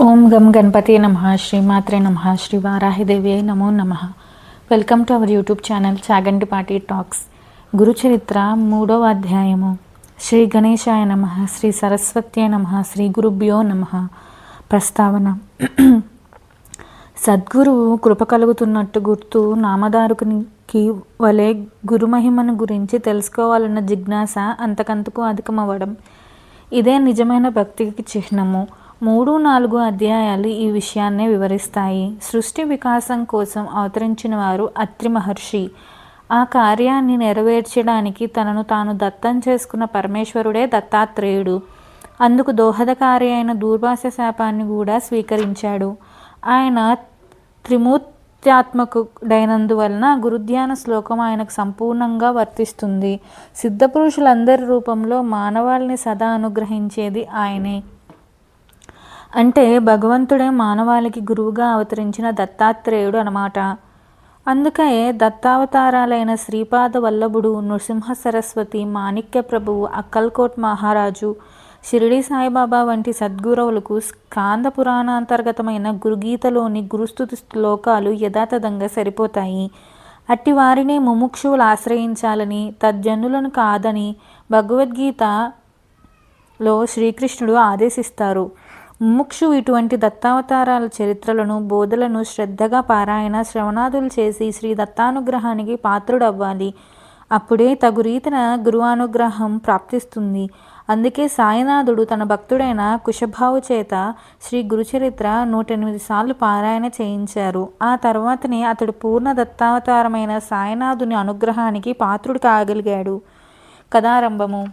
ఓం గం గణపతి నమః శ్రీమాత్రే నమః శ్రీ వారాహిదేవి నమో నమః. Welcome to our YouTube channel Chagantipati talks. Guru Charitra 3వ అధ్యాయము. శ్రీ గణేశాయ నమః, శ్రీ సరస్వత్యై నమః, శ్రీ గురుభ్యో నమః. ప్రస్తావన. సద్గురువు కృప కలుగుతున్నట్టు గుర్తు నామధారకునికి వలె గురుమహిమను గురించి తెలుసుకోవాలన్న జిజ్ఞాస అంతకంతకు అధికమవ్వడం, ఇదే నిజమైన భక్తికి చిహ్నము. 3-4 అధ్యాయాలు ఈ విషయాన్నే వివరిస్తాయి. సృష్టి వికాసం కోసం అవతరించిన వారు అత్రి మహర్షి. ఆ కార్యాన్ని నెరవేర్చడానికి తనను తాను దత్తం చేసుకున్న పరమేశ్వరుడే దత్తాత్రేయుడు. అందుకు దోహదకారి అయిన దూర్వాస శాపాన్ని కూడా స్వీకరించాడు. ఆయన త్రిమూర్త్యాత్మకుడైనందువలన గురుధ్యాన శ్లోకం ఆయనకు సంపూర్ణంగా వర్తిస్తుంది. సిద్ధపురుషులందరి రూపంలో మానవాళిని సదా అనుగ్రహించేది ఆయనే. అంటే భగవంతుడే మానవాళికి గురువుగా అవతరించిన దత్తాత్రేయుడు అన్నమాట. అందుకే దత్తావతారాలైన శ్రీపాద వల్లభుడు, నృసింహ సరస్వతి, మాణిక్య ప్రభువు, అక్కల్కోట్ మహారాజు, షిరిడి సాయిబాబా వంటి సద్గురువులకు స్కాంద పురాణాంతర్గతమైన గురుగీతలోని గురుస్తుతి శ్లోకాలు యథాతథంగా సరిపోతాయి. అట్టి వారిని ముముక్షువులు ఆశ్రయించాలని, తజ్జనులను కాదని భగవద్గీతలో శ్రీకృష్ణుడు ఆదేశిస్తారు. ముముక్షు ఇటువంటి దత్తావతారాల చరిత్రలను, బోధలను శ్రద్ధగా పారాయణ శ్రవణాదులు చేసి శ్రీ దత్తానుగ్రహానికి పాత్రుడవ్వాలి. అప్పుడే తగు రీతిన గురువానుగ్రహం ప్రాప్తిస్తుంది. అందుకే సాయినాథుడు తన భక్తుడైన కుశభావు చేత శ్రీ గురుచరిత్ర 108 సార్లు పారాయణ చేయించారు. ఆ తర్వాతనే అతడు పూర్ణ దత్తావతారమైన సాయినాథుని అనుగ్రహానికి పాత్రుడు కాగలిగాడు. కథారంభము.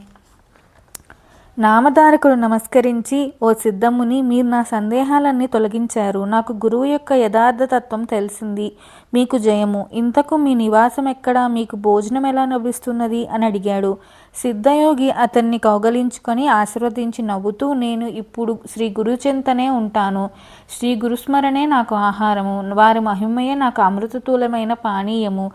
నామధారకుడు నమస్కరించి, ఓ సిద్ధముని, మీరు నా సందేహాలన్నీ తొలగించారు. నాకు గురువు యొక్క యథార్థ తత్వం తెలిసింది. మీకు జయము. ఇంతకు మీ నివాసం ఎక్కడా? మీకు భోజనం ఎలా లభిస్తున్నది అని అడిగాడు. సిద్ధయోగి అతన్ని కౌగలించుకొని ఆశీర్వదించి నవ్వుతూ, నేను ఇప్పుడు శ్రీ గురుచెంతనే ఉంటాను. శ్రీ గురుస్మరణే నాకు ఆహారము, వారి మహిమయే నాకు అమృతతుల్యమైన పానీయము.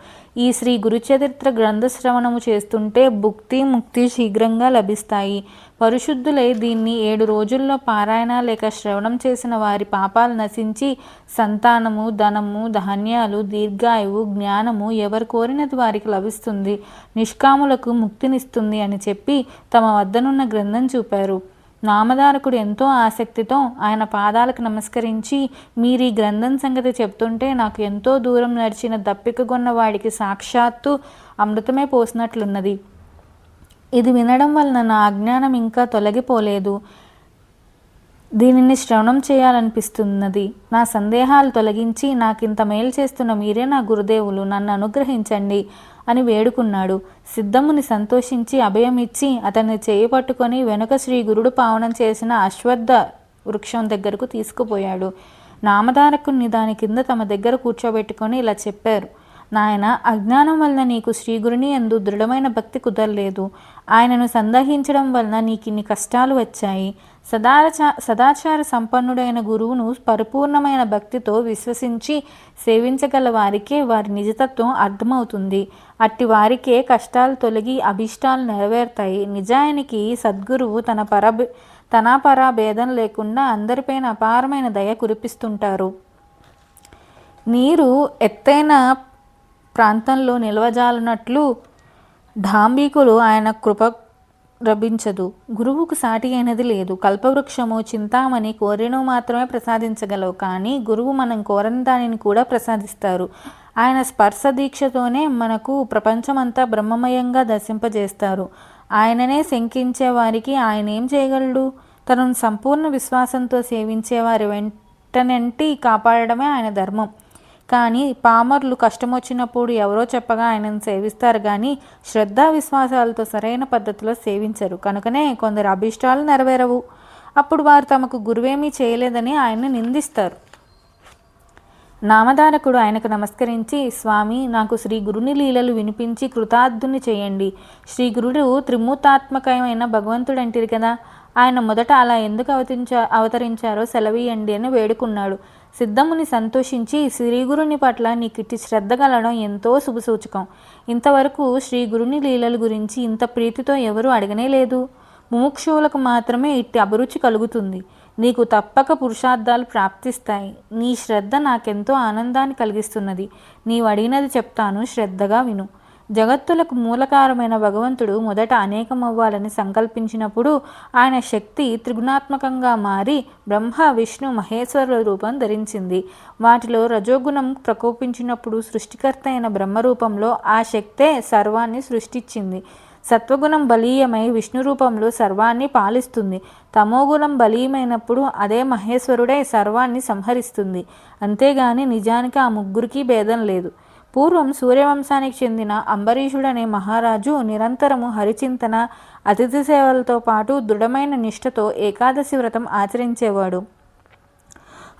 ఈ శ్రీ గురుచరిత్ర గ్రంథ శ్రవణము చేస్తుంటే భుక్తి ముక్తి శీఘ్రంగా లభిస్తాయి. పరిశుద్ధులై దీన్ని 7 రోజుల్లో పారాయణ లేక శ్రవణం చేసిన వారి పాపాలు నశించి సంతానము, ధనము, ధాన్యాలు, దీర్ఘాయువు, జ్ఞానము ఎవరు కోరినది వారికి లభిస్తుంది. నిష్కాములకు ముక్తినిస్తుంది అని చెప్పి తమ వద్దనున్న గ్రంథం చూపారు. నామధారకుడు ఎంతో ఆసక్తితో ఆయన పాదాలకు నమస్కరించి, మీరు ఈ గ్రంథం సంగతి చెప్తుంటే నాకు ఎంతో దూరం నడిచిన దప్పికగొన్న వాడికి సాక్షాత్తు అమృతమే పోసినట్లున్నది. ఇది వినడం వలన నా అజ్ఞానం ఇంకా తొలగిపోలేదు. దీనిని శ్రవణం చేయాలనిపిస్తున్నది. నా సందేహాలు తొలగించి నాకింత మేలు చేస్తున్న మీరే నా గురుదేవులు, నన్ను అనుగ్రహించండి అని వేడుకున్నాడు. సిద్ధముని సంతోషించి అభయం ఇచ్చి అతన్ని చేయపట్టుకొని వెనుక శ్రీ గురుడు పావనం చేసిన అశ్వత్థ వృక్షం దగ్గరకు తీసుకుపోయాడు. నామధారకుని దాని కింద తమ దగ్గర కూర్చోబెట్టుకొని ఇలా చెప్పారు. నాయన, అజ్ఞానం వలన నీకు శ్రీగురుని యందు దృఢమైన భక్తి కుదరలేదు. ఆయనను సందేహించడం వలన నీకు ఇన్ని కష్టాలు వచ్చాయి. సదాచార సంపన్నుడైన గురువును పరిపూర్ణమైన భక్తితో విశ్వసించి సేవించగల వారికే వారి నిజతత్వం అర్థమవుతుంది. అట్టి వారికే కష్టాలు తొలగి అభీష్టాలు నెరవేరుతాయి. నిజానికి సద్గురువు తన పరా భేదం లేకుండా అందరిపైన అపారమైన దయ కురిపిస్తుంటారు. నీరు ఎత్తైన ప్రాంతంలో నిల్వజాలనట్లు ఢాంబికులు ఆయన కృప లభించదు. గురువుకు సాటి అయినది లేదు. కల్పవృక్షము, చింతామణి కోరినవి మాత్రమే ప్రసాదించగలవు, కానీ గురువు మనం కోరని దానిని కూడా ప్రసాదిస్తారు. ఆయన స్పర్శ దీక్షతోనే మనకు ప్రపంచమంతా బ్రహ్మమయంగా దర్శింపజేస్తారు. ఆయననే శంకించే వారికి ఆయన ఏం చేయగలడు? తనను సంపూర్ణ విశ్వాసంతో సేవించే వారి వెంటనంటి కాపాడడమే ఆయన ధర్మం. కానీ పామరులు కష్టం వచ్చినప్పుడు ఎవరో చెప్పగా ఆయనను సేవిస్తారు, కానీ శ్రద్ధా విశ్వాసాలతో సరైన పద్ధతిలో సేవించరు. కనుకనే కొందరు అభీష్టాలు నెరవేరవు. అప్పుడు వారు తమకు గురువేమీ చేయలేదని ఆయన్ని నిందిస్తారు. నామధారకుడు ఆయనకు నమస్కరించి, స్వామి, నాకు శ్రీ గురుని లీలలు వినిపించి కృతార్థుని చేయండి. శ్రీ గురుడు త్రిమూర్తాత్మకమైన భగవంతుడంటిరి కదా, ఆయన మొదట అలా ఎందుకు అవతరించారో సెలవీయండి అని వేడుకున్నాడు. సిద్ధముని సంతోషించి, శ్రీగురుని పట్ల నీకిట్టి శ్రద్ధ కలడం ఎంతో శుభసూచకం. ఇంతవరకు శ్రీగురుని లీలల గురించి ఇంత ప్రీతితో ఎవరూ అడగనే లేదు. ముముక్షువులకు మాత్రమే ఇట్టి అభిరుచి కలుగుతుంది. నీకు తప్పక పురుషార్థాలు ప్రాప్తిస్తాయి. నీ శ్రద్ధ నాకెంతో ఆనందాన్ని కలిగిస్తున్నది. నీవు అడిగినది చెప్తాను, శ్రద్ధగా విను. జగత్తులకు మూలకారమైన భగవంతుడు మొదట అనేకమవ్వాలని సంకల్పించినప్పుడు ఆయన శక్తి త్రిగుణాత్మకంగా మారి బ్రహ్మ విష్ణు మహేశ్వరుల రూపం ధరించింది. వాటిలో రజోగుణం ప్రకోపించినప్పుడు సృష్టికర్త అయిన బ్రహ్మరూపంలో ఆ శక్తే సర్వాన్ని సృష్టించింది. సత్వగుణం బలీయమై విష్ణు రూపంలో సర్వాన్ని పాలిస్తుంది. తమోగుణం బలీయమైనప్పుడు అదే మహేశ్వరుడై సర్వాన్ని సంహరిస్తుంది. అంతేగాని నిజానికి ఆ ముగ్గురికి భేదం లేదు. పూర్వం సూర్యవంశానికి చెందిన అంబరీషుడనే మహారాజు నిరంతరము హరిచింతన, అతిథి సేవలతో పాటు దృఢమైన నిష్ఠతో ఏకాదశి వ్రతం ఆచరించేవాడు.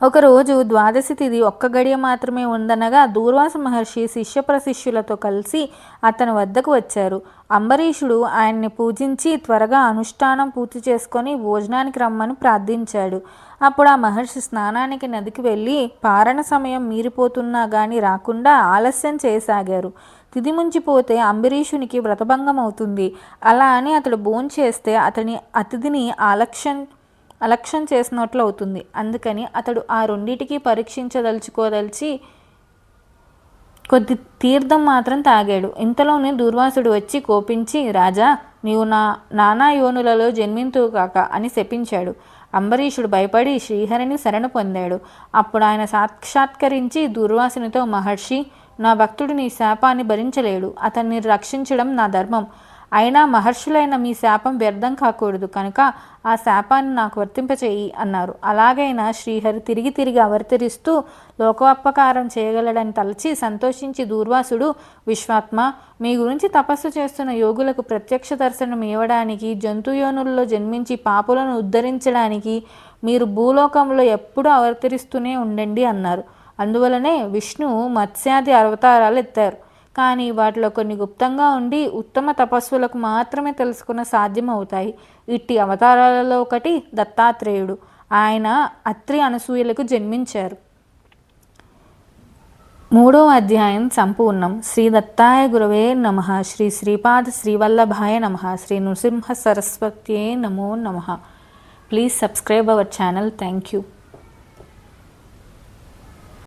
ఒకరోజు ద్వాదశి తిథి ఒక్క గడియ మాత్రమే ఉందనగా దూర్వాస మహర్షి శిష్య ప్రశిష్యులతో కలిసి అతని వద్దకు వచ్చారు. అంబరీషుడు ఆయన్ని పూజించి త్వరగా అనుష్ఠానం పూర్తి చేసుకొని భోజనానికి రమ్మని ప్రార్థించాడు. అప్పుడు ఆ మహర్షి స్నానానికి నదికి వెళ్ళి పారణ సమయం మీరిపోతున్నా గాని రాకుండా ఆలస్యం చేయసాగారు. తిథి ముంచిపోతే అంబరీషునికి వ్రతభంగం అవుతుంది. అలా అని అతడు భోంచేస్తే అతని అతిథిని అలక్ష్యం చేసినట్లు అవుతుంది. అందుకని అతడు ఆ రెండిటికి పరీక్షించదలుచుకోదలిచి కొద్ది తీర్థం మాత్రం తాగాడు. ఇంతలోనే దూర్వాసుడు వచ్చి కోపించి, రాజా, నీవు నానా యోనులలో జన్మింతువు కాక అని శపించాడు. అంబరీషుడు భయపడి శ్రీహరిని శరణ పొందాడు. అప్పుడు ఆయన సాక్షాత్కరించి దూర్వాసునితో, మహర్షి, నా భక్తుడు నీ శాపాన్ని భరించలేడు. అతన్ని రక్షించడం నా ధర్మం. అయినా మహర్షులైన మీ శాపం వ్యర్థం కాకూడదు కనుక ఆ శాపాన్ని నాకు వర్తింపచేయి అన్నారు. అలాగైనా శ్రీహరి తిరిగి తిరిగి అవతరిస్తూ లోకోపకారం చేయగలడని తలచి సంతోషించి దూర్వాసుడు, విశ్వాత్మ, మీ గురించి తపస్సు చేస్తున్న యోగులకు ప్రత్యక్ష దర్శనం ఇవ్వడానికి, జంతుయోనుల్లో జన్మించి పాపులను ఉద్ధరించడానికి మీరు భూలోకంలో ఎప్పుడూ అవతరిస్తూనే ఉండండి అన్నారు. అందువలనే విష్ణు మత్స్యాది అవతారాలు ఎత్తారు. కానీ వాటిలో కొన్ని గుప్తంగా ఉండి ఉత్తమ తపస్సులకు మాత్రమే తెలుసుకున్న సాధ్యమవుతాయి. ఇట్టి అవతారాలలో ఒకటి దత్తాత్రేయుడు. ఆయన అత్రి అనసూయలకు జన్మించారు. 3వ అధ్యాయం సంపూర్ణం. శ్రీ దత్తాయ గురవే నమః. శ్రీ శ్రీపాద శ్రీవల్లభాయ నమః. శ్రీ నృసింహ సరస్వత్యే నమో నమః. Please subscribe our channel. Thank you.